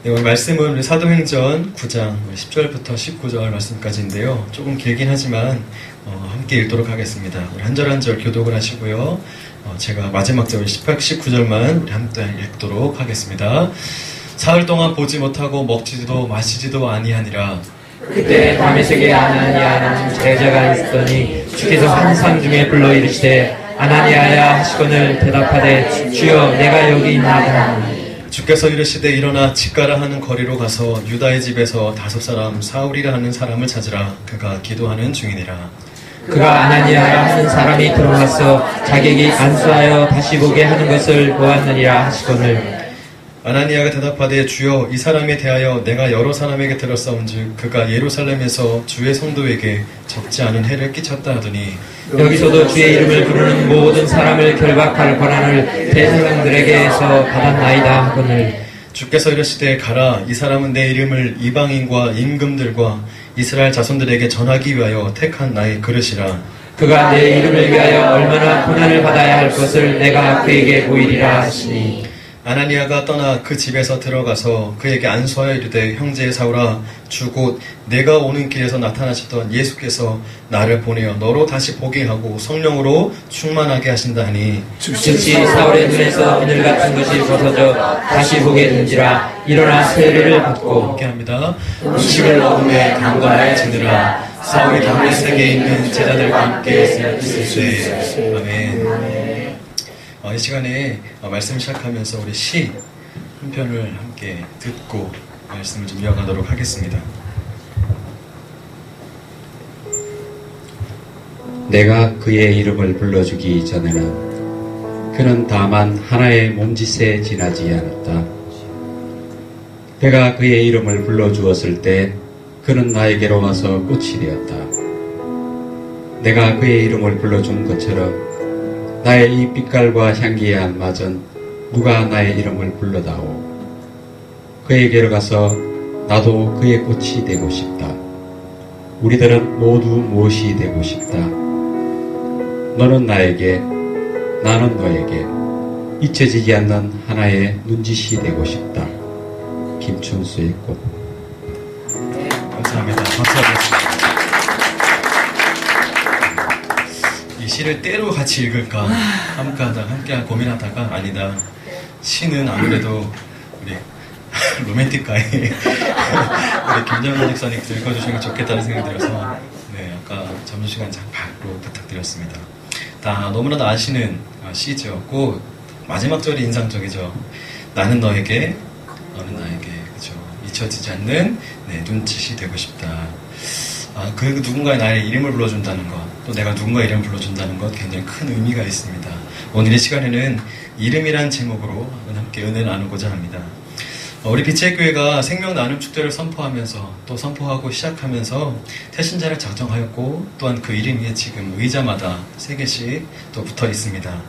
네, 오늘 말씀은 우리 사도행전 9장 10절부터 19절 말씀까지인데요. 조금 길긴 하지만 함께 읽도록 하겠습니다. 우리 한 절 한 절 교독을 하시고요. 제가 마지막 절 18, 19절만 우리 함께 읽도록 하겠습니다. 사흘 동안 보지 못하고 먹지도 마시지도 아니하니라. 그때 다메섹에 아나니아라는 제자가 있더니 주께서 환상 중에 불러 이르시되 아나니아야 하시거늘 대답하되 주여 내가 여기 있나이다 하니 주께서 이르시되 일어나 집가라 하는 거리로 가서 유다의 집에서 5사람 사울이라 하는 사람을 찾으라. 그가 기도하는 중이니라. 그가 아나니아라 하는 사람이 들어와서 자객이 안수하여 다시 보게 하는 것을 보았느니라 하시거늘 아나니아가 대답하되 주여 이 사람에 대하여 내가 여러 사람에게 들었사온즉 그가 예루살렘에서 주의 성도에게 적지 않은 해를 끼쳤다 하더니 여기서도 주의 이름을 부르는 모든 사람을 결박할 권한을 대제사장들에게서 받았나이다 하거늘 주께서 이르시되 가라. 이 사람은 내 이름을 이방인과 임금들과 이스라엘 자손들에게 전하기 위하여 택한 나의 그릇이라. 그가 내 이름을 위하여 얼마나 고난을 받아야 할 것을 내가 그에게 보이리라 하시니 아나니아가 떠나 그 집에서 들어가서 그에게 안수하여 이르되 형제 사울아 주 곧 내가 오는 길에서 나타나셨던 예수께서 나를 보내어 너로 다시 보게 하고 성령으로 충만하게 하신다 하니 즉시 사울의 눈에서 하늘 같은 것이 벗어져 다시 보게 된지라 일어나 세례를 받고 함께 합니다. 음식을 먹음에 강관에 지느라 사울이 다메섹에 있는 제자들과 함께 있으되 아멘. 이 시간에 말씀 시작하면서 우리 시 한 편을 함께 듣고 말씀을 좀 이어가도록 하겠습니다. 내가 그의 이름을 불러주기 전에는 그는 다만 하나의 몸짓에 지나지 않았다. 내가 그의 이름을 불러주었을 때 그는 나에게로 와서 꽃이 되었다. 내가 그의 이름을 불러준 것처럼 나의 이 빛깔과 향기에 안 맞은 누가 나의 이름을 불러다오. 그에게로 가서 나도 그의 꽃이 되고 싶다. 우리들은 모두 무엇이 되고 싶다. 너는 나에게, 나는 너에게 잊혀지지 않는 하나의 눈짓이 되고 싶다. 김춘수의 꽃. 감사합니다. 박수하겠습니다. 이 시를 때로 같이 읽을까 함께 고민하다가 아니다. 시는 아무래도 우리 로맨틱가의 우리 김정은 목사님 읽어주시면 좋겠다는 생각이 들어서 아까 점심시간 바로 부탁드렸습니다. 다 너무나도 아시는 시죠. 꼭 마지막 절이 인상적이죠. 나는 너에게, 너는 나에게, 그죠? 잊혀지지 않는 눈짓이 되고 싶다. 그 누군가의 나의 이름을 불러준다는 것, 또 내가 누군가의 이름을 불러준다는 것 굉장히 큰 의미가 있습니다. 오늘 이 시간에는 이름이란 제목으로 함께 은혜를 나누고자 합니다. 우리 빛의 교회가 생명 나눔 축제를 선포하면서 또 선포하고 시작하면서 태신자를 작정하였고 또한 그 이름이 지금 의자마다 3개씩 또 붙어 있습니다.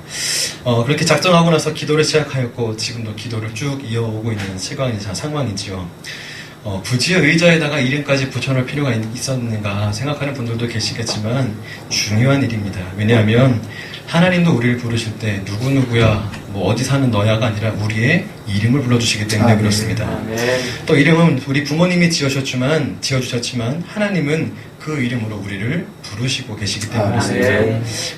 그렇게 작정하고 나서 기도를 시작하였고 지금도 기도를 쭉 이어오고 있는 상황이지요. 굳이 의자에다가 이름까지 붙여놓을 필요가 있었는가 생각하는 분들도 계시겠지만 중요한 일입니다. 왜냐하면 하나님도 우리를 부르실 때 누구누구야 어디 사는 너야가 아니라 우리의 이름을 불러주시기 때문에 그렇습니다. 또 이름은 우리 부모님이 지어주셨지만 하나님은 그 이름으로 우리를 부르시고 계시기 때문에 그렇습니다.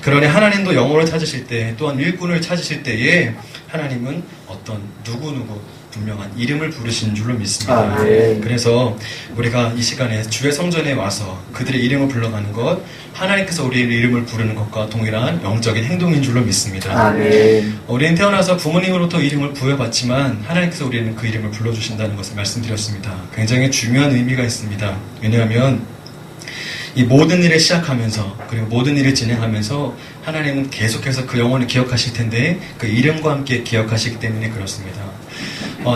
그러니 하나님도 영혼을 찾으실 때 또한 일꾼을 찾으실 때에 하나님은 어떤 누구누구 분명한 이름을 부르신 줄로 믿습니다. 그래서 우리가 이 시간에 주의 성전에 와서 그들의 이름을 불러가는 것, 하나님께서 우리의 이름을 부르는 것과 동일한 영적인 행동인 줄로 믿습니다. 우리는 태어나서 부모님으로부터 이름을 부여받지만 하나님께서 우리는 그 이름을 불러주신다는 것을 말씀드렸습니다. 굉장히 중요한 의미가 있습니다. 왜냐하면 이 모든 일을 시작하면서 그리고 모든 일을 진행하면서 하나님은 계속해서 그 영혼을 기억하실 텐데 그 이름과 함께 기억하시기 때문에 그렇습니다.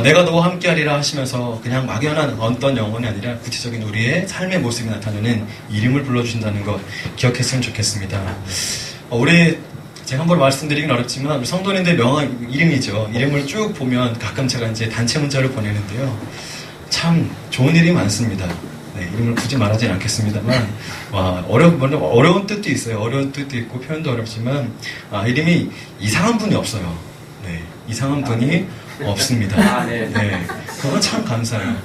내가 너와 함께하리라 하시면서 그냥 막연한 어떤 영혼이 아니라 구체적인 우리의 삶의 모습이 나타내는 이름을 불러주신다는 것 기억했으면 좋겠습니다. 제가 함부로 말씀드리긴 어렵지만 성도님들의 명함 이름이죠. 이름을 쭉 보면 가끔 제가 이제 단체 문자를 보내는데요. 참 좋은 일이 많습니다. 이름을 굳이 말하진 않겠습니다만 어려운 뜻도 있어요. 어려운 뜻도 있고 표현도 어렵지만 이름이 이상한 분이 없어요. 이상한 분이 없습니다. 네. 네, 그건 참 감사해요.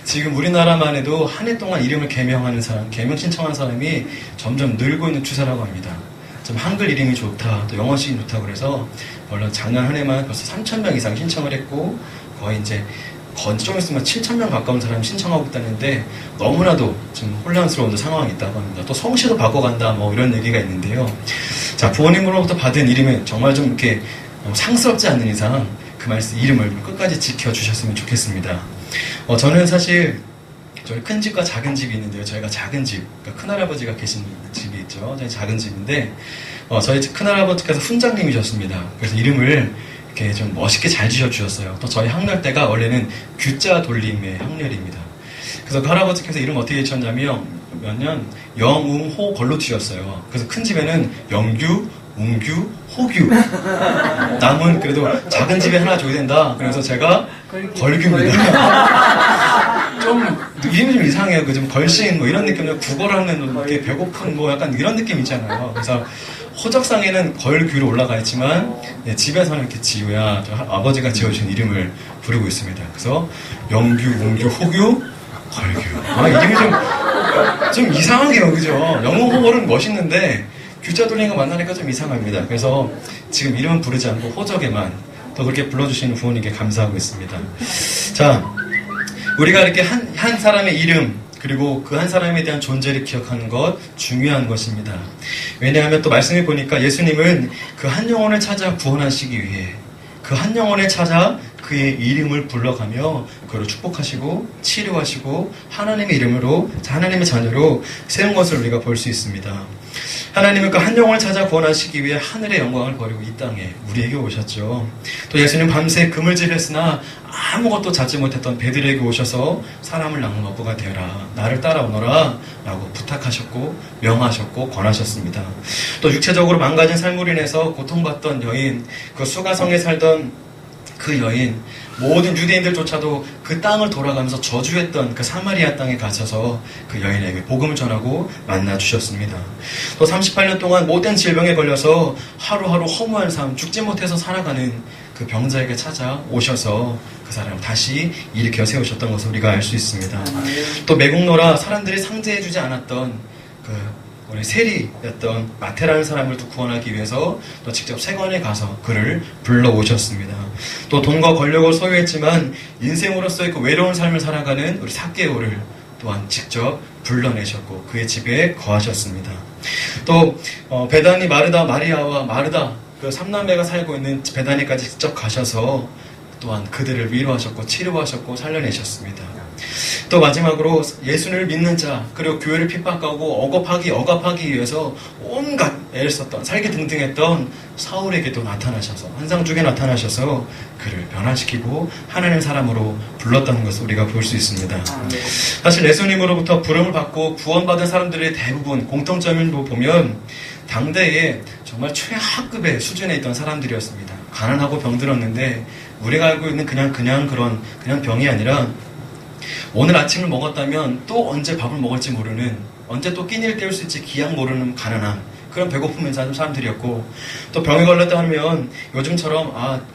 지금 우리나라만 해도 한 해 동안 이름을 개명하는 사람, 개명 신청한 사람이 점점 늘고 있는 추세라고 합니다. 좀 한글 이름이 좋다, 또 영어식이 좋다 그래서 물론 작년 한 해만 벌써 3,000명 이상 신청을 했고 거의 이제 좀 있으면 7,000명 가까운 사람이 신청하고 있다는데 너무나도 좀 혼란스러운 상황이 있다고 합니다. 또 성씨도 바꿔간다 뭐 이런 얘기가 있는데요. 자, 부모님으로부터 받은 이름은 정말 좀 이렇게 상스럽지 않는 이상 그 말씀 이름을 끝까지 지켜주셨으면 좋겠습니다. 저는 사실 저희 큰 집과 작은 집이 있는데요. 저희가 작은 집, 그러니까 큰할아버지가 계신 집이 있죠. 저희 작은 집인데 저희 큰할아버지께서 훈장님이셨습니다. 그래서 이름을 이렇게 좀 멋있게 잘 지어주셨어요. 또 저희 학렬대가 원래는 규자 돌림의 학렬입니다. 그래서 그 할아버지께서 이름 어떻게 지었냐면 영웅호 걸로 지었어요. 그래서 큰 집에는 영규, 웅규, 호규. 남은 그래도 작은 집에 하나 줘야 된다. 그래서 제가 걸규입니다. 좀 이름이 좀 이상해요. 그 좀 걸신 뭐 이런 느낌으로 국어라는 이렇게 배고픈 뭐 약간 이런 느낌 있잖아요. 그래서 호적상에는 걸규로 올라가 있지만 집에서는 이렇게 지우야 아버지가 지어주신 이름을 부르고 있습니다. 그래서 영규, 웅규, 호규, 걸규. 이름이 좀 이상하게요, 그죠? 영웅호걸은 멋있는데 규자 돌리는 거 만나니까 좀 이상합니다. 그래서 지금 이름은 부르지 않고 호적에만 또 그렇게 불러주시는 부모님께 감사하고 있습니다. 자, 우리가 이렇게 한 사람의 이름 그리고 그 한 사람에 대한 존재를 기억하는 것 중요한 것입니다. 왜냐하면 또 말씀해 보니까 예수님은 그 한 영혼을 찾아 구원하시기 위해 그 한 영혼을 찾아 그의 이름을 불러가며 그를 축복하시고 치료하시고 하나님의 이름으로 하나님의 자녀로 세운 것을 우리가 볼 수 있습니다. 하나님은 그 한 영혼을 찾아 구원하시기 위해 하늘의 영광을 버리고 이 땅에 우리에게 오셨죠. 또 예수님 밤새 금을질했으나 아무것도 찾지 못했던 배들에게 오셔서 사람을 낳는 어부가 되어라, 나를 따라오너라 라고 부탁하셨고 명하셨고 권하셨습니다. 또 육체적으로 망가진 삶으로 인해서 고통받던 여인, 그 수가성에 살던 그 여인, 모든 유대인들조차도 그 땅을 돌아가면서 저주했던 그 사마리아 땅에 갇혀서 그 여인에게 복음을 전하고 만나주셨습니다. 또 38년 동안 모든 질병에 걸려서 하루하루 허무한 삶, 죽지 못해서 살아가는 그 병자에게 찾아오셔서 그 사람을 다시 일으켜 세우셨던 것을 우리가 알 수 있습니다. 또 매국노라 사람들이 상대해주지 않았던 우리 세리였던 마태라는 사람을 또 구원하기 위해서 또 직접 세관에 가서 그를 불러오셨습니다. 또 돈과 권력을 소유했지만 인생으로서의 그 외로운 삶을 살아가는 우리 삭개오를 또한 직접 불러내셨고 그의 집에 거하셨습니다. 또 베다니 마르다 마리아와 마르다 그 삼남매가 살고 있는 베다니까지 직접 가셔서 또한 그들을 위로하셨고 치료하셨고 살려내셨습니다. 또 마지막으로 예수를 믿는 자 그리고 교회를 핍박하고 억압하기 위해서 온갖 애를 썼던 살기 등등했던 사울에게도 나타나셔서 환상중에 나타나셔서 그를 변화시키고 하나님 사람으로 불렀다는 것을 우리가 볼 수 있습니다. 사실 예수님으로부터 부름을 받고 구원받은 사람들의 대부분 공통점을 보면 당대에 정말 최하급의 수준에 있던 사람들이었습니다. 가난하고 병들었는데 우리가 알고 있는 그냥 병이 아니라 오늘 아침을 먹었다면 또 언제 밥을 먹을지 모르는, 언제 또 끼니를 때울 수 있지 기약 모르는 가난함, 그런 배고픔을 사는 사람들이었고, 또 병에 걸렸다 하면 요즘처럼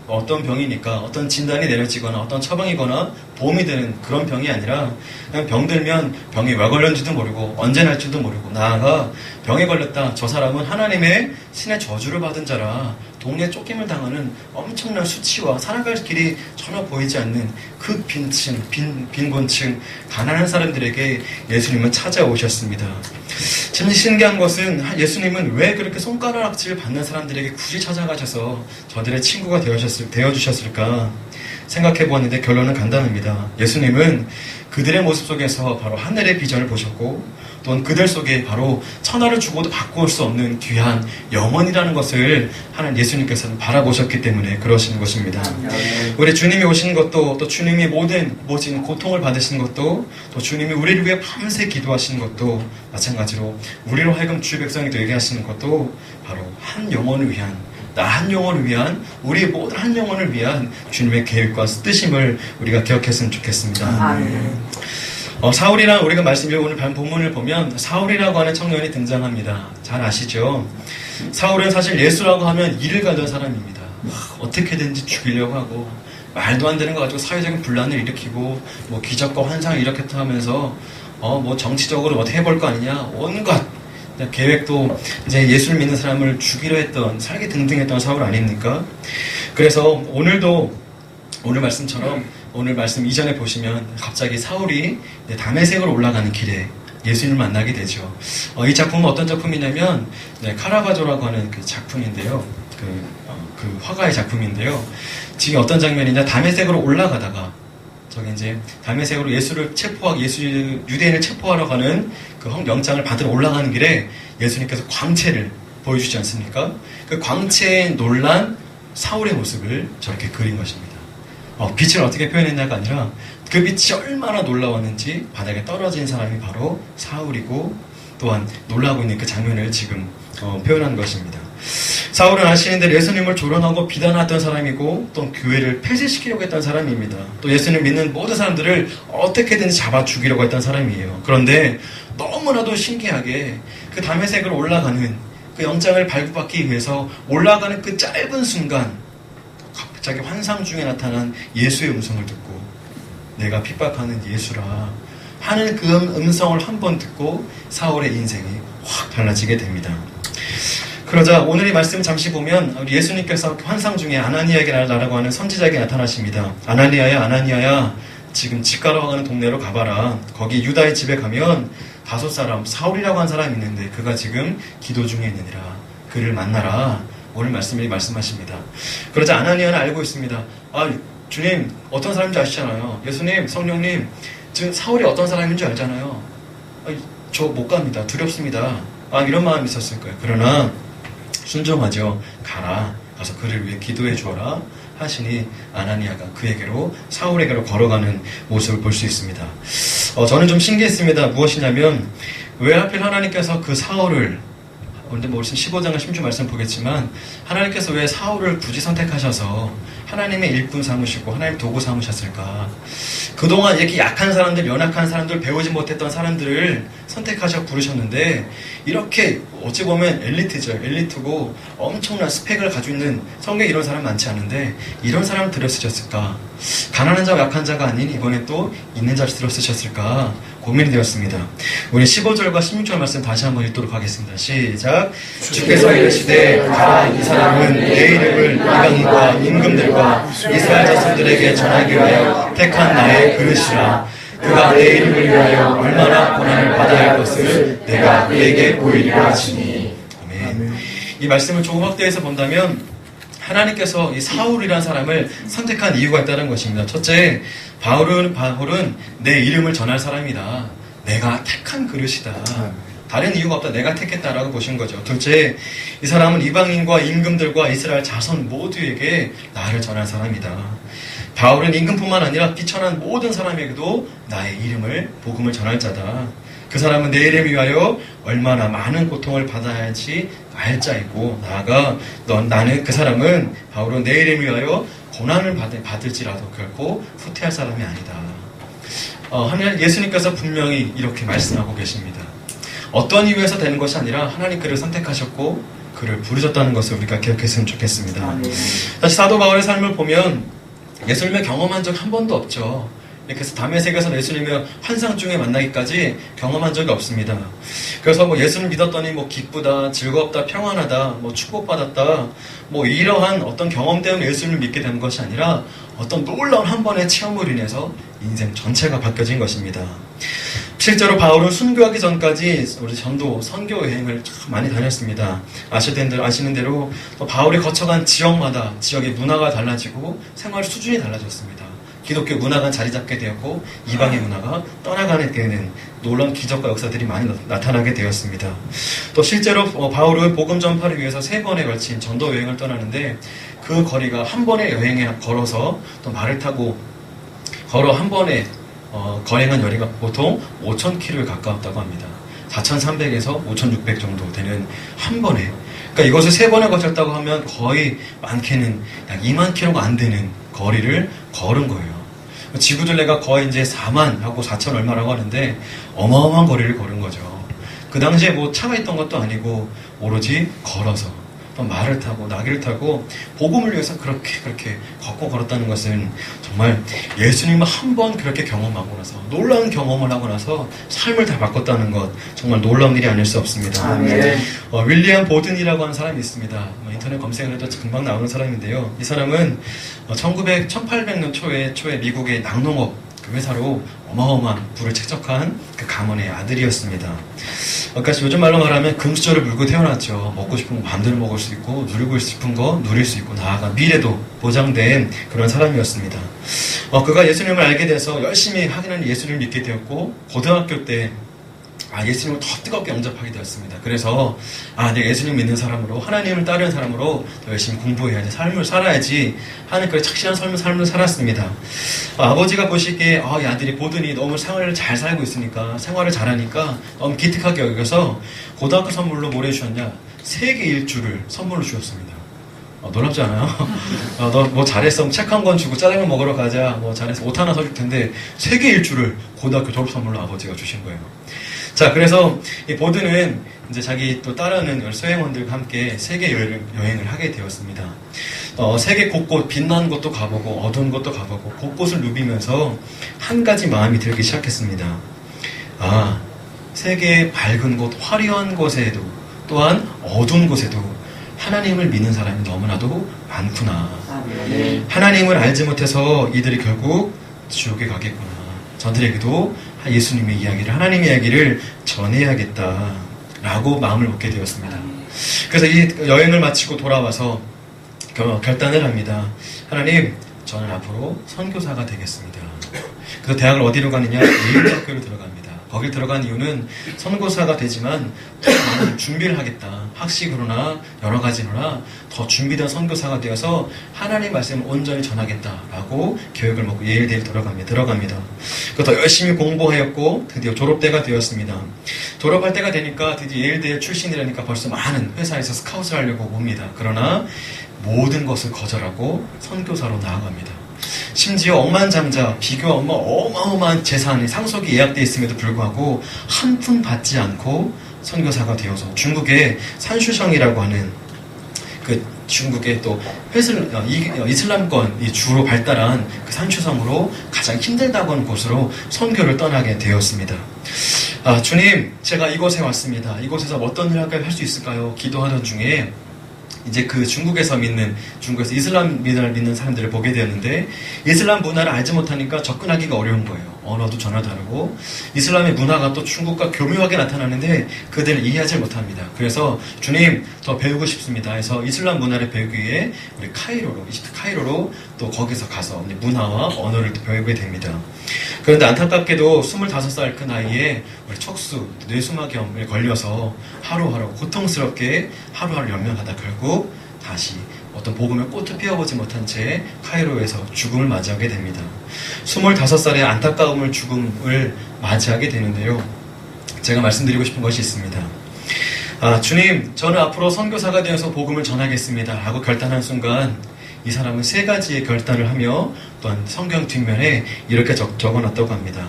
어떤 병이니까 어떤 진단이 내려지거나 어떤 처방이거나 보험이 되는 그런 병이 아니라 그냥 병들면 병이 왜 걸렸는지도 모르고 언제 날지도 모르고, 나아가 병에 걸렸다, 저 사람은 하나님의 신의 저주를 받은 자라 동네 쫓김을 당하는 엄청난 수치와 살아갈 길이 전혀 보이지 않는 그 빈곤층, 가난한 사람들에게 예수님은 찾아오셨습니다. 참 신기한 것은 예수님은 왜 그렇게 손가락질 받는 사람들에게 굳이 찾아가셔서 저들의 친구가 되어주셨을까 생각해보았는데 결론은 간단합니다. 예수님은 그들의 모습 속에서 바로 하늘의 비전을 보셨고, 또는 그들 속에 바로 천하를 주고도 바꿀 수 없는 귀한 영원이라는 것을 하나님 예수님께서는 바라보셨기 때문에 그러시는 것입니다. 우리 주님이 오신 것도, 또 주님이 모든 고통을 받으신 것도, 또 주님이 우리를 위해 밤새 기도하시는 것도 마찬가지로 우리로 하여금 주의 백성이 되게 하시는 것도 바로 한 영혼을 위한, 나 한 영혼을 위한, 우리 모든 한 영혼을 위한 주님의 계획과 뜻임을 우리가 기억했으면 좋겠습니다. 사울이랑 우리가 오늘 본문을 보면 사울이라고 하는 청년이 등장합니다. 잘 아시죠? 사울은 사실 예수라고 하면 이를 가던 사람입니다. 어떻게든지 죽이려고 하고 말도 안 되는 거 가지고 사회적인 분란을 일으키고 뭐 기적과 환상을 일으켰다 하면서 뭐 정치적으로 어떻게 해볼 거 아니냐 온갖 계획도 이제 예수를 믿는 사람을 죽이려 했던 살기 등등했던 사울 아닙니까? 그래서 오늘 말씀처럼 오늘 말씀 이전에 보시면 갑자기 사울이 다메섹으로 올라가는 길에 예수님을 만나게 되죠. 이 작품은 어떤 작품이냐면 카라바조라고 하는 그 작품인데요. 그 화가의 작품인데요. 지금 어떤 장면이냐, 다메섹으로 올라가다가 저기 이제 다메섹으로 유대인을 체포하러 가는 그 영장을 받으러 올라가는 길에 예수님께서 광채를 보여주지 않습니까? 그 광채에 놀란 사울의 모습을 저렇게 그린 것입니다. 빛을 어떻게 표현했냐가 아니라 그 빛이 얼마나 놀라웠는지 바닥에 떨어진 사람이 바로 사울이고 또한 놀라고 있는 그 장면을 지금 표현한 것입니다. 사울은 아시는 대로 예수님을 조롱하고 비난하던 사람이고 또 교회를 폐쇄시키려고 했던 사람입니다. 또 예수님 믿는 모든 사람들을 어떻게든지 잡아 죽이려고 했던 사람이에요. 그런데 너무나도 신기하게 그 다메섹으로 올라가는 그 영장을 발부받기 위해서 올라가는 그 짧은 순간 갑자기 환상 중에 나타난 예수의 음성을 듣고 내가 핍박하는 예수라 하는 그 음성을 한 번 듣고 사울의 인생이 확 달라지게 됩니다. 그러자 오늘의 말씀 잠시 보면 우리 예수님께서 환상 중에 아나니아에게 나라고 하는 선지자에게 나타나십니다. 아나니아야 아나니아야 지금 집가라고 하는 동네로 가봐라. 거기 유다의 집에 가면 5사람 사울이라고 한 사람이 있는데 그가 지금 기도 중에 있느니라. 그를 만나라. 오늘 말씀이 말씀하십니다. 그러자 아나니아는 알고 있습니다. 주님 어떤 사람인지 아시잖아요. 예수님 성령님 지금 사울이 어떤 사람인 줄 알잖아요. 저 못 갑니다. 두렵습니다. 이런 마음이 있었을 거예요. 그러나 순종하죠. 가서 그를 위해 기도해 주어라 하시니 아나니아가 그에게로 사울에게로 걸어가는 모습을 볼 수 있습니다. 저는 좀 신기했습니다. 무엇이냐면 왜 하필 하나님께서 그 사울을 근데 뭐 15장을 심주 말씀 보겠지만 하나님께서 왜 사울을 굳이 선택하셔서 하나님의 일꾼 삼으시고 하나님 도구 삼으셨을까? 그동안 이렇게 약한 사람들, 연약한 사람들, 배우지 못했던 사람들을 선택하셔 부르셨는데 이렇게 어찌 보면 엘리트고 엄청난 스펙을 가지고 있는 성경에 이런 사람 많지 않은데 이런 사람을 들여 쓰셨을까? 가난한 자와 약한 자가 아닌 이번에 또 있는 자를 들여 쓰셨을까? 고민이 되었습니다. 우리 15절과 16절 말씀 다시 한번 읽도록 하겠습니다. 시작. 주께서 이르시되 가라 이 사람은 내 이름을 이방인과 임금들과 이스라엘 자손들에게 전하기 위하여 택한 나의 그릇이라. 그가 내 이름을 위하여 얼마나 고난을 받아야 할 것을 내가 그에게 보이리라 하시니. 아멘. 이 말씀을 조금 확대해서 본다면 하나님께서 이 사울이라는 사람을 선택한 이유가 있다는 것입니다. 첫째, 바울은 내 이름을 전할 사람이다. 내가 택한 그릇이다. 다른 이유가 없다. 내가 택했다라고 보신 거죠. 둘째, 이 사람은 이방인과 임금들과 이스라엘 자손 모두에게 나를 전할 사람이다. 바울은 임금뿐만 아니라 비천한 모든 사람에게도 나의 이름을 복음을 전할 자다. 그 사람은 내 이름을 위하여 얼마나 많은 고통을 받아야 할지 알 자이고 나아가 그 사람은 바울은 내 이름을 위하여 고난을 받을지라도 결코 후퇴할 사람이 아니다. 예수님께서 분명히 이렇게 말씀하고 계십니다. 어떤 이유에서 되는 것이 아니라 하나님 그를 선택하셨고 그를 부르셨다는 것을 우리가 기억했으면 좋겠습니다. 다시 사도 바울의 삶을 보면 예수님을 경험한 적 한 번도 없죠. 그래서 다메섹에서 예수님을 환상 중에 만나기까지 경험한 적이 없습니다. 그래서 예수를 믿었더니 기쁘다, 즐겁다, 평안하다, 축복받았다, 이러한 어떤 경험 때문에 예수님을 믿게 된 것이 아니라 어떤 놀라운 한 번의 체험으로 인해서 인생 전체가 바뀌어진 것입니다. 실제로 바울은 순교하기 전까지 우리 전도, 선교 여행을 참 많이 다녔습니다. 아시는 대로 바울이 거쳐간 지역마다 지역의 문화가 달라지고 생활 수준이 달라졌습니다. 기독교 문화가 자리 잡게 되었고 이방의 문화가 떠나가게 되는 놀라운 기적과 역사들이 많이 나타나게 되었습니다. 또 실제로 바울은 복음 전파를 위해서 3번에 걸친 전도 여행을 떠나는데 그 거리가 한 번의 여행에 걸어서 또 말을 타고 걸어 한 번에 거행한 거리가 보통 5,000km에 가까웠다고 합니다. 4,300에서 5,600 정도 되는 한 번에. 그러니까 이것을 3번에 거쳤다고 하면 거의 많게는 약 2만 km가 안 되는 거리를 걸은 거예요. 지구둘레가 거의 이제 4만 하고 4천 얼마라고 하는데 어마어마한 거리를 걸은 거죠. 그 당시에 차가 있던 것도 아니고 오로지 걸어서 또 말을 타고 나귀를 타고 복음을 위해서 그렇게 걷고 걸었다는 것은 정말 예수님을 한 번 그렇게 경험하고 나서 놀라운 경험을 하고 나서 삶을 다 바꿨다는 것, 정말 놀라운 일이 아닐 수 없습니다. 윌리엄 보든이라고 하는 사람이 있습니다. 인터넷 검색을 해도 금방 나오는 사람인데요. 이 사람은 1800년 초에 미국의 낙농업 그 회사로 어마어마한 부를 책적한 그 가문의 아들이었습니다. 그러니까 요즘 말로 말하면 금수저를 물고 태어났죠. 먹고 싶은 거 마음대로 먹을 수 있고 누리고 싶은 거 누릴 수 있고 나아가 미래도 보장된 그런 사람이었습니다. 그가 예수님을 알게 돼서 열심히 하기는 예수님을 믿게 되었고 고등학교 때 예수님을 더 뜨겁게 영접하게 되었습니다. 그래서 내가 예수님 믿는 사람으로 하나님을 따르는 사람으로 더 열심히 공부해야지 삶을 살아야지 하는 그런 착실한 삶을 살았습니다. 아버지가 보시기에 이 아들이 보더니 너무 생활을 잘 살고 있으니까 생활을 잘하니까 너무 기특하게 여겨서 고등학교 선물로 뭘 해주셨냐 세계 일주를 선물로 주셨습니다. 놀랍지 않아요? 너 뭐 잘했어. 책 한 권 주고 짜장면 먹으러 가자. 뭐 잘했어. 옷 하나 사줄 텐데 세계 일주를 고등학교 졸업 선물로 아버지가 주신 거예요. 자, 그래서 이 보드는 이제 자기 또 따르는 수행원들과 함께 세계 여행을 하게 되었습니다. 세계 곳곳 빛난 곳도 가보고 어두운 곳도 가보고 곳곳을 누비면서 한 가지 마음이 들기 시작했습니다. 세계의 밝은 곳, 화려한 곳에도 또한 어두운 곳에도 하나님을 믿는 사람이 너무나도 많구나. 하나님을 알지 못해서 이들이 결국 지옥에 가겠구나. 저들에게도 예수님의 이야기를, 하나님의 이야기를 전해야겠다 라고 마음을 먹게 되었습니다. 그래서 이 여행을 마치고 돌아와서 결단을 합니다. 하나님, 저는 앞으로 선교사가 되겠습니다. 그래서 대학을 어디로 가느냐? 예일대학교로 들어갑니다. 거길 들어간 이유는 선교사가 되지만 더 많은 준비를 하겠다. 학식으로나 여러 가지로나 더 준비된 선교사가 되어서 하나님의 말씀을 온전히 전하겠다라고 계획을 먹고 예일대에 들어갑니다. 더 열심히 공부하였고 드디어 졸업때가 되었습니다. 졸업할 때가 되니까 드디어 예일대 출신이라니까 벌써 많은 회사에서 스카웃을 하려고 옵니다. 그러나 모든 것을 거절하고 선교사로 나아갑니다. 심지어 억만장자, 비교 어마어마한 재산이 상속이 예약되어 있음에도 불구하고 한 푼 받지 않고 선교사가 되어서 중국의 산슈성이라고 하는 그 중국의 또 이슬람권이 주로 발달한 그 산슈성으로 가장 힘들다고 하는 곳으로 선교를 떠나게 되었습니다. 주님, 제가 이곳에 왔습니다. 이곳에서 어떤 일을 할 수 있을까요? 기도하던 중에 이제 그 중국에서 이슬람 문화를 믿는 사람들을 보게 되었는데 이슬람 문화를 알지 못하니까 접근하기가 어려운 거예요. 언어도 전혀 다르고 이슬람의 문화가 또 중국과 교묘하게 나타나는데 그들을 이해하지 못합니다. 그래서 주님, 더 배우고 싶습니다 해서 이슬람 문화를 배우기 위해 우리 이집트 카이로로 또 거기서 가서 문화와 언어를 또 배우게 됩니다. 그런데 안타깝게도 25살 그 나이에 우리 척수, 뇌수막염에 걸려서 하루하루 고통스럽게 하루하루 연명하다 결국 다시 어떤 복음의 꽃을 피워보지 못한 채 카이로에서 죽음을 맞이하게 됩니다. 25살의 안타까움을 죽음을 맞이하게 되는데요. 제가 말씀드리고 싶은 것이 있습니다. 주님, 저는 앞으로 선교사가 되어서 복음을 전하겠습니다 라고 결단한 순간 이 사람은 3가지의 결단을 하며 또한 성경 뒷면에 이렇게 적어놨다고 합니다.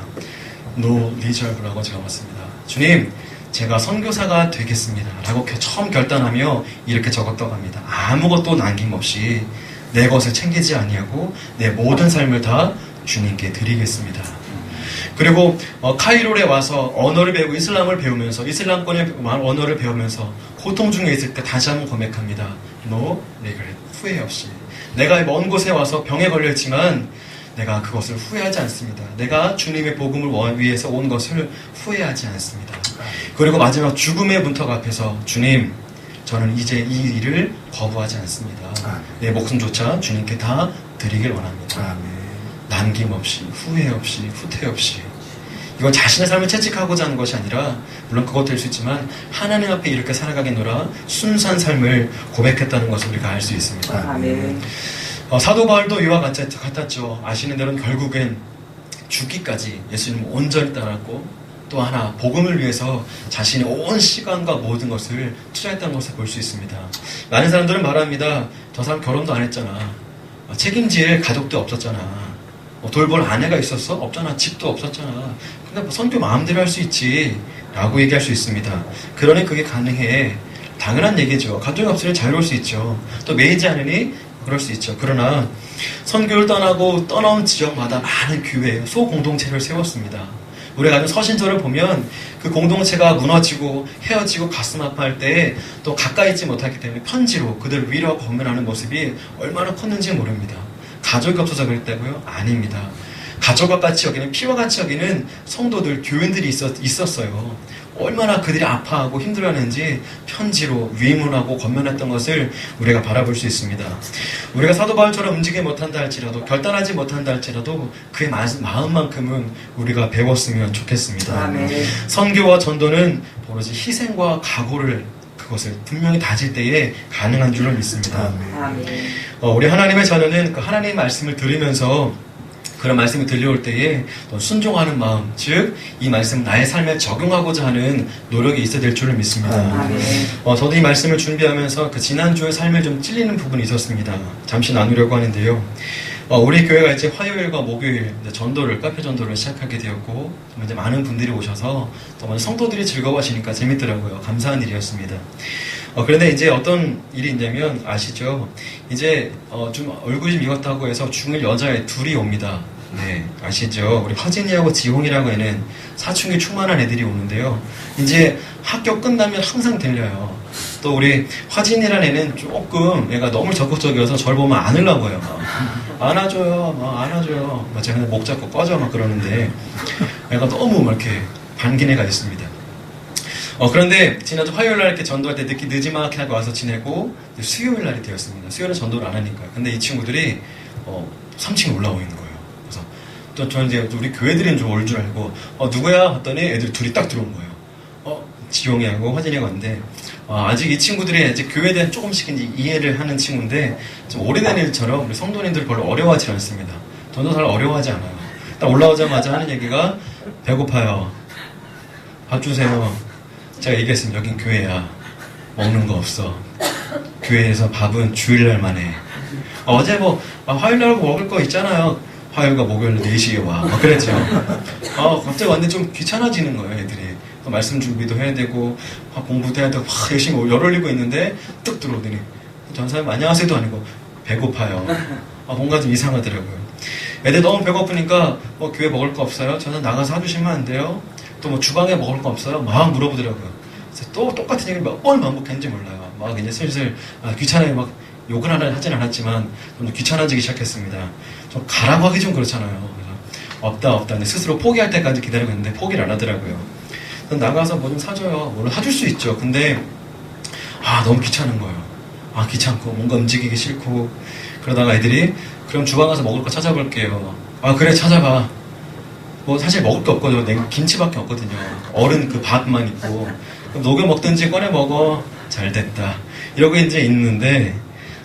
No reserve라고 적어놨습니다. 주님, 제가 선교사가 되겠습니다 라고 처음 결단하며 이렇게 적었다고 합니다. 아무것도 남김없이 내 것을 챙기지 아니하고 내 모든 삶을 다 주님께 드리겠습니다. 그리고 카이로에 와서 언어를 배우고 이슬람을 배우면서 이슬람권의 언어를 배우면서 고통 중에 있을 때 다시 한번 고백합니다. No regret, 후회 없이. 내가 먼 곳에 와서 병에 걸려있지만 내가 그것을 후회하지 않습니다. 내가 주님의 복음을 위해서 온 것을 후회하지 않습니다. 그리고 마지막 죽음의 문턱 앞에서 주님, 저는 이제 이 일을 거부하지 않습니다. 내 목숨조차 주님께 다 드리길 원합니다. 남김없이, 후회 없이, 후퇴 없이. 이건 자신의 삶을 채찍하고자 하는 것이 아니라 물론 그것도 될 수 있지만 하나님 앞에 이렇게 살아가겠노라 순수한 삶을 고백했다는 것을 우리가 알 수 있습니다. 사도 바울도 이와 같았죠. 아시는 대로 결국엔 죽기까지 예수님을 온전히 따랐고 또 하나 복음을 위해서 자신의 온 시간과 모든 것을 투자했다는 것을 볼 수 있습니다. 많은 사람들은 말합니다. 저 사람 결혼도 안 했잖아. 책임질 가족도 없었잖아. 돌볼 아내가 있었어? 없잖아. 집도 없었잖아. 근데 선교 마음대로 할 수 있지 라고 얘기할 수 있습니다. 그러니 그게 가능해. 당연한 얘기죠. 가족이 없으니 자유로울 수 있죠. 또 매이지 않으니 그럴 수 있죠. 그러나 선교를 떠나고 떠나온 지역마다 많은 교회, 소공동체를 세웠습니다. 우리가 가진 서신서를 보면 그 공동체가 무너지고 헤어지고 가슴 아파할 때 또 가까이 있지 못하기 때문에 편지로 그들 위로하고 권면하는 모습이 얼마나 컸는지 모릅니다. 가족이 없어서 그랬다고요? 아닙니다. 가족과 같이 여기는, 피와 같이 여기는 성도들, 교인들이 있었어요. 얼마나 그들이 아파하고 힘들어하는지 편지로 위문하고 권면했던 것을 우리가 바라볼 수 있습니다. 우리가 사도 바울처럼 움직이지 못한다 할지라도, 결단하지 못한다 할지라도 그의 마음만큼은 우리가 배웠으면 좋겠습니다. 아멘. 선교와 전도는 오로지 희생과 각오를, 그것을 분명히 다질 때에 가능한 줄로 믿습니다. 아멘. 우리 하나님의 자녀는 그 하나님의 말씀을 들으면서 그런 말씀이 들려올 때에 또 순종하는 마음, 즉 이 말씀 나의 삶에 적용하고자 하는 노력이 있어야 될 줄을 믿습니다. 아멘. 저도 이 말씀을 준비하면서 그 지난주의 삶을 좀 찔리는 부분이 있었습니다. 잠시 나누려고 하는데요. 우리 교회가 이제 화요일과 목요일 전도를, 카페 전도를 시작하게 되었고, 이제 많은 분들이 오셔서 또 먼저 성도들이 즐거워하시니까 재밌더라고요. 감사한 일이었습니다. 그런데 이제 어떤 일이 있냐면, 아시죠? 이제 좀 얼굴이 좀 익었다고 해서 중1 여자애 둘이 옵니다. 네, 아시죠? 우리 화진이하고 지홍이라고 하는 사춘기 충만한 애들이 오는데요. 이제 학교 끝나면 항상 들려요. 또 우리 화진이라는 애는 조금 얘가 너무 적극적이어서 저를 보면 안으려고 해요. 안아줘요, 안아줘요. 제가 목 잡고 꺼져 막 그러는데 애가 너무 막 이렇게 반긴 애가 있습니다. 그런데 지난주 화요일 날 이렇게 전도할 때 늦지막하게 하고 와서 지내고 수요일 날이 되었습니다. 수요일은 전도를 안 하니까요. 근데 이 친구들이 3층에 올라오고 있는 거예요. 그래서 또 저는 이제 우리 교회들은 좀 올 줄 알고 누구야? 했더니 애들 둘이 딱 들어온 거예요. 지용이하고 화진이가 왔는데 아직 이 친구들이 이제 교회에 대한 조금씩 이제 이해를 하는 친구인데 좀 오래된 일처럼 우리 성도님들 별로 어려워하지 않습니다. 저도 잘 어려워하지 않아요. 딱 올라오자마자 하는 얘기가 배고파요. 밥 주세요. 제가 얘기했습니다. 여긴 교회야. 먹는 거 없어. 교회에서 밥은 주일날만 해. 어제 화요일날 먹을 거 있잖아요. 화요일과 목요일 4시에 와. 그랬죠. 갑자기 왔는데 좀 귀찮아지는 거예요, 애들이. 또 말씀 준비도 해야 되고, 공부도 해야 되고, 막 열심히 열 올리고 있는데, 뚝 들어오더니, 전사님 안녕하세요도 아니고, 배고파요. 뭔가 좀 이상하더라고요. 애들 너무 배고프니까, 교회 먹을 거 없어요? 저는 나가서 사주시면 안 돼요? 또 주방에 먹을 거 없어요? 막 물어보더라고요. 그래서 또 똑같은 얘기를 몇 번 반복했는지 몰라요. 막 이제 슬슬 귀찮아요. 막 욕은 하진 않았지만 좀 귀찮아지기 시작했습니다. 좀 가라고 하기 좀 그렇잖아요. 그래서 없다. 근데 스스로 포기할 때까지 기다리고 있는데 포기를 안 하더라고요. 나가서 뭐 좀 사줘요. 물론 사줄 수 있죠. 근데 너무 귀찮은 거예요. 귀찮고 뭔가 움직이기 싫고 그러다가 애들이 그럼 주방 가서 먹을 거 찾아볼게요. 그래 찾아봐. 사실 먹을 게 없거든요. 김치밖에 없거든요. 어른 그 밥만 있고. 그럼 녹여 먹든지 꺼내 먹어. 잘 됐다. 이러고 이제 있는데,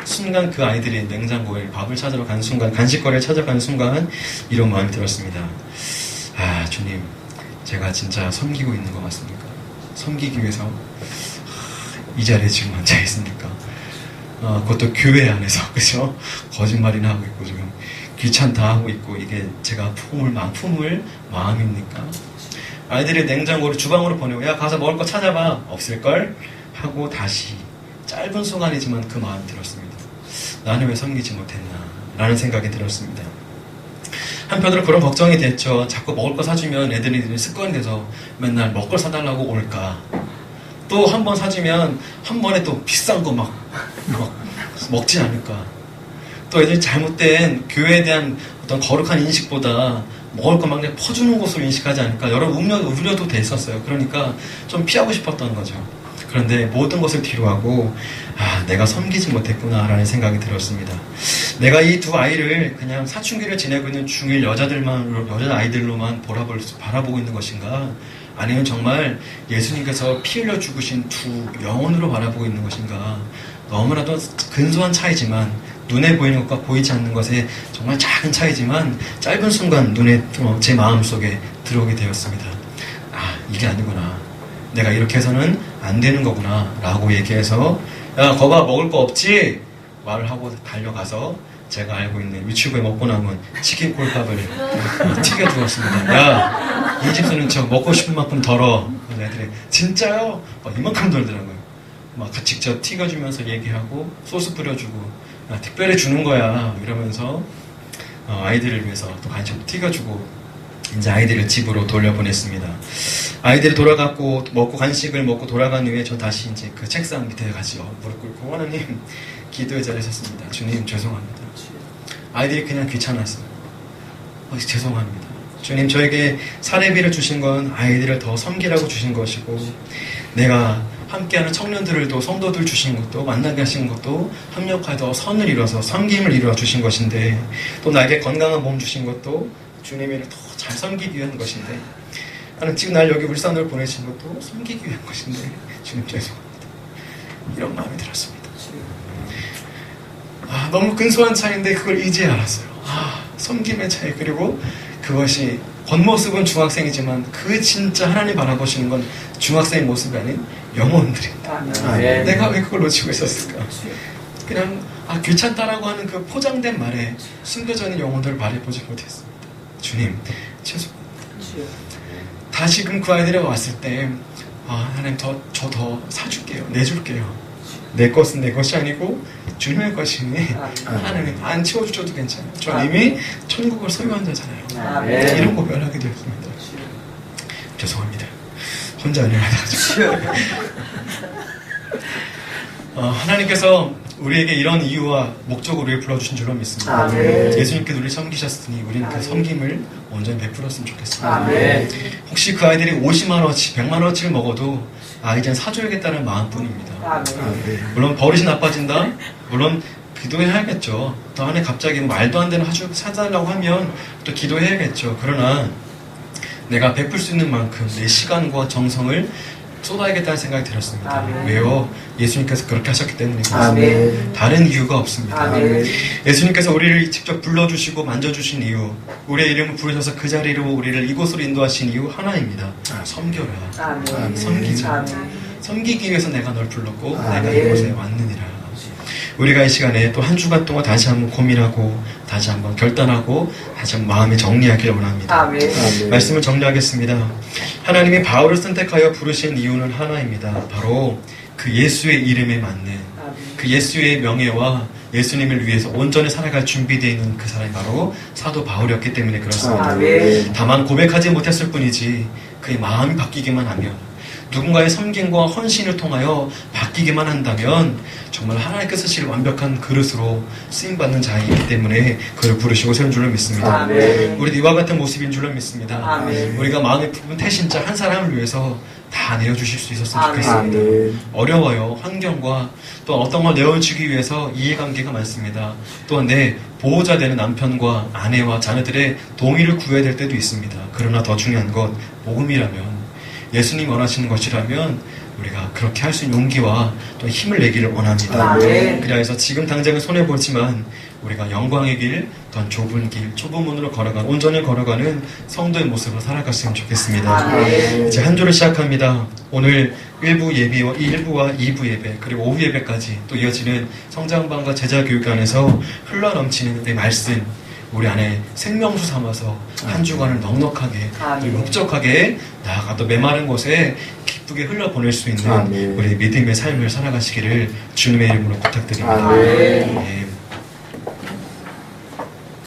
순간 그 아이들이 냉장고에 밥을 찾으러 가는 순간, 간식거리를 찾아가는 순간, 이런 마음이 들었습니다. 주님, 제가 진짜 섬기고 있는 거 맞습니까? 섬기기 위해서, 이 자리에 지금 앉아 있습니까? 그것도 교회 안에서, 그죠? 거짓말이나 하고 있고, 지금. 귀찮다 하고 있고 이게 제가 품을 마음입니까? 아이들이 냉장고를 주방으로 보내고 야 가서 먹을 거 찾아봐. 없을걸? 하고 다시 짧은 순간이지만 그 마음이 들었습니다. 나는 왜 섬기지 못했나? 라는 생각이 들었습니다. 한편으로 그런 걱정이 됐죠. 자꾸 먹을 거 사주면 애들이 습관이 돼서 맨날 먹을 걸 사달라고 올까? 또 한 번 사주면 한 번에 또 비싼 거 막 먹지 않을까? 또 애들이 잘못된 교회에 대한 어떤 거룩한 인식보다 먹을 것만 그냥 퍼주는 것으로 인식하지 않을까 여러 우려도 됐었어요. 그러니까 좀 피하고 싶었던 거죠. 그런데 모든 것을 뒤로하고 내가 섬기지 못했구나 라는 생각이 들었습니다. 내가 이 두 아이를 그냥 사춘기를 지내고 있는 중1 여자 아이들로만 바라보고 있는 것인가, 아니면 정말 예수님께서 피 흘려 죽으신 두 영혼으로 바라보고 있는 것인가. 너무나도 근소한 차이지만, 눈에 보이는 것과 보이지 않는 것에 정말 작은 차이지만 짧은 순간 눈에 제 마음속에 들어오게 되었습니다. 이게 아니구나. 내가 이렇게 해서는 안 되는 거구나 라고 얘기해서 야 거봐 먹을 거 없지? 말을 하고 달려가서 제가 알고 있는 유튜브에 먹고 남은 치킨 콜밥을 튀겨주었습니다. 야 이 집수는 저 먹고 싶은 만큼 덜어. 그래서 애들이 진짜요? 이만큼 덜더라고요. 막 직접 튀겨주면서 얘기하고 소스 뿌려주고 특별히 주는 거야 이러면서 아이들을 위해서 또 간식 튀겨주고 이제 아이들을 집으로 돌려보냈습니다. 아이들이 돌아갔고 먹고 간식을 먹고 돌아간 후에 저 다시 이제 그 책상 밑에 가지요 무릎 꿇고 하나님 기도의 자리에 섰습니다. 주님 죄송합니다. 아이들이 그냥 귀찮았어요. 죄송합니다. 주님 저에게 사례비를 주신 건 아이들을 더 섬기라고 주신 것이고 내가 함께하는 청년들을도 성도들 주신 것도 만나게 하신 것도 협력하여 선을 이뤄서 섬김을 이루어 주신 것인데 또 나에게 건강한 몸 주신 것도 주님을 더 잘 섬기기 위한 것인데 나는 지금 날 여기 울산으로 보내신 것도 섬기기 위한 것인데 주님 죄송합니다. 이런 마음이 들었습니다. 너무 근소한 차이인데 그걸 이제 알았어요. 섬김의 차이 그리고 그것이 겉모습은 중학생이지만 그 진짜 하나님 바라보시는 건 중학생의 모습이 아닌 영혼들이다. 내가 왜 그걸 놓치고 있었을까? 그냥 귀찮다라고 하는 그 포장된 말에 숨겨져 있는 영혼들을 말해보지 못했습니다. 주님 죄송합니다. 다시금 그 아이들이 왔을 때 하나님 저 더 사줄게요. 내줄게요. 내 것은 내 것이 아니고 주님의 것이니 하나님 안 치워주셔도 괜찮아요. 저 이미 천국을 소유한 자잖아요. 이런 고백을 하게 되었습니다. 죄송합니다. 혼자 은혜받아가지고 하나님께서 우리에게 이런 이유와 목적으로 우리를 불러주신 줄로 믿습니다. 예수님께서 우리를 섬기셨으니 우리는 그 섬김을 온전히 베풀었으면 좋겠습니다. 혹시 그 아이들이 50만원어치 100만원어치를 먹어도 이젠 사줘야겠다는 마음뿐입니다. 물론 버릇이 나빠진다? 물론 기도해야겠죠. 또 안에 갑자기 말도 안 되는 사달라고 하면 또 기도해야겠죠. 그러나 내가 베풀 수 있는 만큼 내 시간과 정성을 쏟아야겠다는 생각이 들었습니다. 왜요? 예수님께서 그렇게 하셨기 때문에 그렇습니다. 다른 이유가 없습니다. 예수님께서 우리를 직접 불러주시고 만져주신 이유, 우리의 이름을 부르셔서 그 자리로 우리를 이곳으로 인도하신 이유 하나입니다. 섬겨라. 섬기자. 섬기기 위해서 내가 널 불렀고 내가 이곳에 왔느니라. 우리가 이 시간에 또 한 주간 동안 다시 한번 고민하고 다시 한번 결단하고 다시 한번 마음에 정리하기를 원합니다. 말씀을 정리하겠습니다. 하나님이 바울을 선택하여 부르신 이유는 하나입니다. 바로 그 예수의 이름에 맞는 그 예수의 명예와 예수님을 위해서 온전히 살아갈 준비되어 있는 그 사람이 바로 사도 바울이었기 때문에 그렇습니다. 다만 고백하지 못했을 뿐이지 그의 마음이 바뀌기만 하면 누군가의 섬김과 헌신을 통하여 바뀌기만 한다면 정말 하나님께서 쓰실 완벽한 그릇으로 쓰임받는 자이기 때문에 그를 부르시고 세운 줄로 믿습니다. 우리도 이와 같은 모습인 줄로 믿습니다. 우리가 마음에 품은 태신자 한 사람을 위해서 다 내어주실 수 있었으면 좋겠습니다. 어려워요. 환경과 또 어떤 걸 내어주기 위해서 이해관계가 많습니다. 또한 내 보호자 되는 남편과 아내와 자녀들의 동의를 구해야 될 때도 있습니다. 그러나 더 중요한 건 복음이라면 예수님 원하시는 것이라면 우리가 그렇게 할 수 있는 용기와 또 힘을 내기를 원합니다. 그래서 지금 당장은 손해보지만 우리가 영광의 길, 또한 좁은 길, 좁은 문으로 걸어가는, 온전히 걸어가는 성도의 모습으로 살아갔으면 좋겠습니다. 이제 한 주를 시작합니다. 오늘 1부 예비와 1부와 2부 예배, 그리고 오후 예배까지 또 이어지는 성장반과 제자교육 안에서 흘러넘치는 내 말씀, 우리 안에 생명수 삼아서 한 주간을 넉넉하게 그리고 흡족하게 나아가 또 메마른 곳에 기쁘게 흘러보낼 수 있는 우리 믿음의 삶을 살아가시기를 주님의 이름으로 부탁드립니다.